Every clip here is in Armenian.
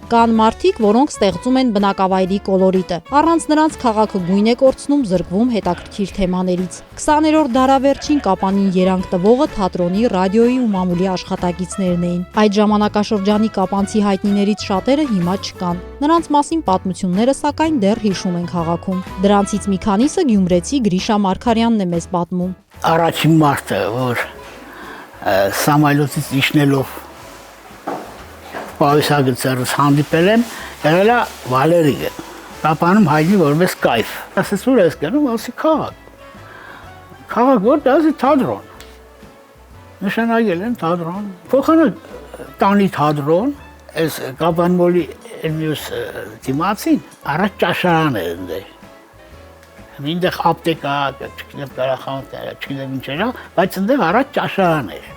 Կան մարդիկ, որոնք ստեղծում են բնակավայրի կոլորիտը։ Առանց նրանց քաղաքը գույն է կորցնում, զրկվում հետաքրքիր թեմաներից։ 20-րդ դարավերջին Կապանին երանգ տվողը թատրոնի, ռադիոյի ու մամուլի աշխատակիցներն էին։ Այդ ժամանակաշրջանի կապանցի հայտնիներից շատերը հիմա չկան։ Նրանց մասին պատմությունները սակայն դեռ հիշում են քաղաքում։ Դրանցից մի քանիսը գյումրեցի Գրիշա Մարգարյանն է մեզ պատմում։ Առաջին մարդը, որ Սամայլոցից իջնելով Պավիսագծերս հանդիպել եմ, եղել է Վալերիկը, Կապանում հայտնի որպես կայֆ։ Ասես ուր ես գնում, ասի քաղաք։ Քաղաք որ դա թատրոն։ Նշանակել են թատրոն։ Փոխանակ տանի թատրոն, այս Կապան մոլի մյուս դիմացին, առաջ ճաշարան է ընդեր։ Այնտեղ ապտեկա, չգիտեմ կարախանութ, չգիտեմ ինչ era, բայց այնտեղ առաջ ճաշարան էր։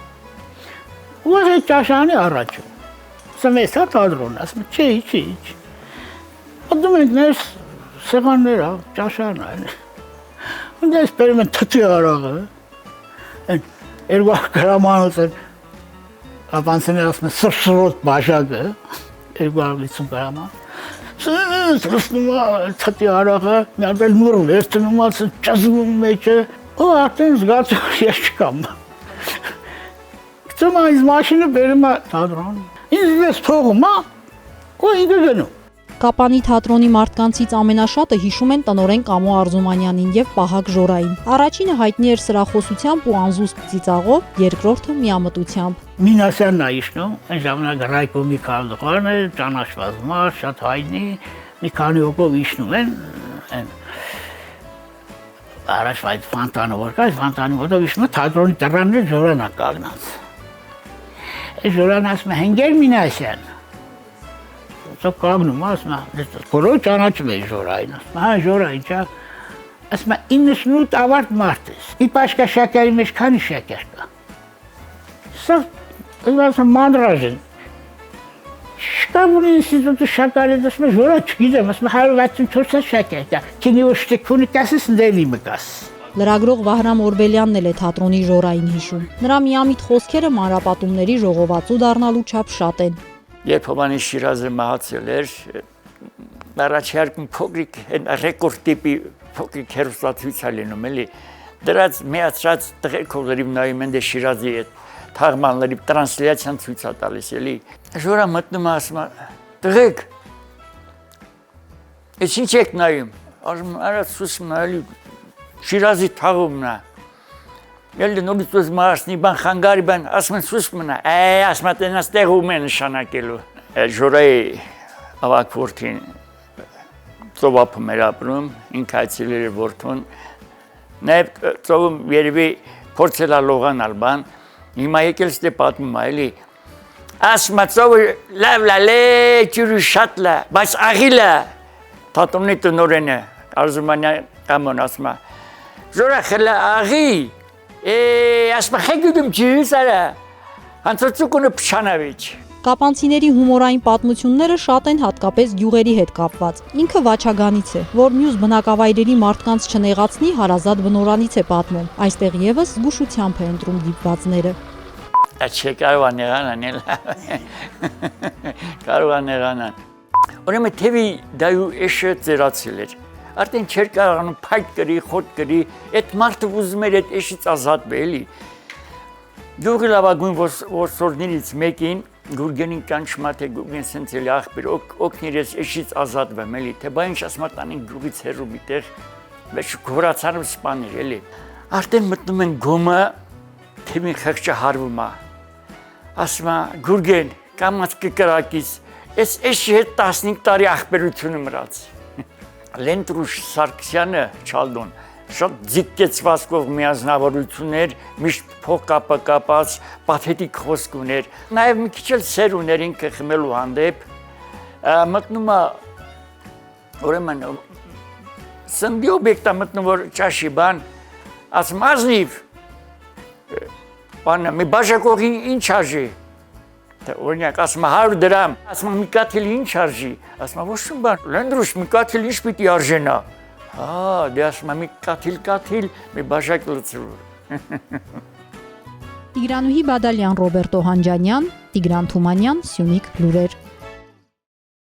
Ու այդ ճաշարանի առաջը Սմես է թատրոն, ասում է, չի։ Ադում ենք ներս սեղանները, ճաշարն այն։ Ու դες բերում են թթի արաղը, այն 2 գրամանոց են, ապանցիներ ասում են սրսրոտ բաշակը, 250 գրաման, սրսնում է թթի արաղը, մի արդել նուր վերցնում է, ճզվում մեջը, ու արդեն զգացում ես չկամ։ Գծում այս մաշինը բերում է թատրոն, ինձ ես թողում է, ու ինքը գնում։ Կապանի թատրոնի մարդկանցից ամենաշատը հիշում են տնօրեն Կամո Արզումանյանին եւ Պահակ Ժորային։ Առաջինը հայտնի էր սրախոսությամբ ու անզուսպ ծիծաղով, երկրորդը միամտությամբ։ Մինասյանն է իշխնում, այն ժամանակ Ռայկո Միքայել Դողարն է, ճանաչված մարդ, շատ հայտնի, մի քանի օկով իշխնում են, այն առաջ այդ ֆանտանը որ կա, ֆանտանի մոտով իշխնում է թատրոնի դռաններ Ժորանա կանգնած։ Այս Ժորանը ասում է Հենգեր Մինասյան։ Սա կանգնում է, ասում է, բոլորը ճանաչում են Ժորային, ասում է, հա Ժորային, չա, ասում է 98 ավարտ մարդ ես, մի պաշկա շաքարի մեջ քանի շաքար կա։ Սա, ասում մանրաժ են, շկաբունի ինստիտուտը շաքարի, ասում է, Ժորա չգիտեմ, ասում է 164 շաքար կա, քինի որ շտեքունի կասես ընդելի մկաս։ Լրագրող Վահրամ Օրբելյանն էլ է թատրոնի Ժորային հիշում։ Նրա միամիտ խոսքերը մանրապատումների ժողովածու դառնալու չափ շատ են։ Երբ Հովանես Շիրազը մահացել էր, առաջարկում փոքրիկ ռեկորդ տիպի փոքրիկ հեռուստացույց է լինում, էլի։ Դրած միացրած տղերքով լրիվ նայում են դե Շիրազի այդ թաղմանների տրանսլյացիան ցույց է տալիս, էլի։ Ժորա մտնում է, ասում է, տղեկ, ես ինչ եք նայում, ասում արա սուսում նայելի Շիրազի թաղումն է։ Ելը նորից ուզ մարսնի բան խանգարի բան, ասում են սուս մնա, ասում են տենաս տեղում է նշանակելու։ Ժորայի ավակ որդին ծովապում էր ապրում, ինք այցելել էր որդուն, նաև ծովում երևի փորձել է լողանալ բան, հիմա եկել ստե պատմում է, էլի, ասում է ծովը լավ լե, ջուրը շատ լա, բայց աղիլ է, թատրոնի տնօրենը, Արզումանյան Կամոն ասում է, Ժորա խելա աղի, ասում է խեգյուդում ջիրիս արա, հանցոցուկունը պշանավիչ։ Կապանցիների հումորային պատմությունները շատ են հատկապես գյուղերի հետ կապված։ Ինքը Վաչագանից է, որ մյուս բնակավայրերի մարդկանց չնեղացնի հարազատ բնորանից է պատմում։ Այստեղ եւս զգուշությամբ է ընտրում դիպվածները։ Չէ, կարող է նեղանան, կարող է նեղանան։ Ուրեմն թևի դայու էշը ծերացել էր։ Արդեն չէր կարողանում փայտ կրի, խոտ կրի, այդ մարդը ուզում էր այդ էշից ազատվել, էլի։ Գյուղի լավագույն որսորդներից մեկին Գուրգենին կանչում է, թե Գուրգեն սենց էլի աղբեր, օգնիր ես էշից ազատվեմ, էլի, թե բա ինչ ասում է տանին գյուղից հեռու միտեղ, բայց գորացարում սպանիր, էլի։ Արդեն մտնում են գոմը, թևին խղճը հարվում է։ Ասում է Գուրգեն, կամաց կկրակից, այս էշի հետ 15 տարի աղբերությունը մրաց։ Լենտրուշ Սարգսյանը Չալդոն շատ ձգեցվածքով միազնավորություններ, միշտ փոխկապը կապած, պաթետիկ խոսք ուներ, նաև մի քիչ էլ սեր ուներ ինքը խմելու հանդեպ, մտնում է ուրեմն սնդի օբյեկտը մտնում որ ճաշի բան, ասում ազնիվ, բանը մի բաժակողի ինչ արժի, օրինակ ասում է 100 դրամ, ասում է մի կաթիլ ինչ արժի, ասում է ոչ մի բան, Լենդրուշ մի կաթիլ ինչ պիտի արժենա, դե ասում է մի կաթիլ, մի բաժակ լցրու։ Տիգրանուհի Բադալյան, Ռոբերտ Օհանջանյան, Տիգրան Թումանյան, Սյունիք լուրեր։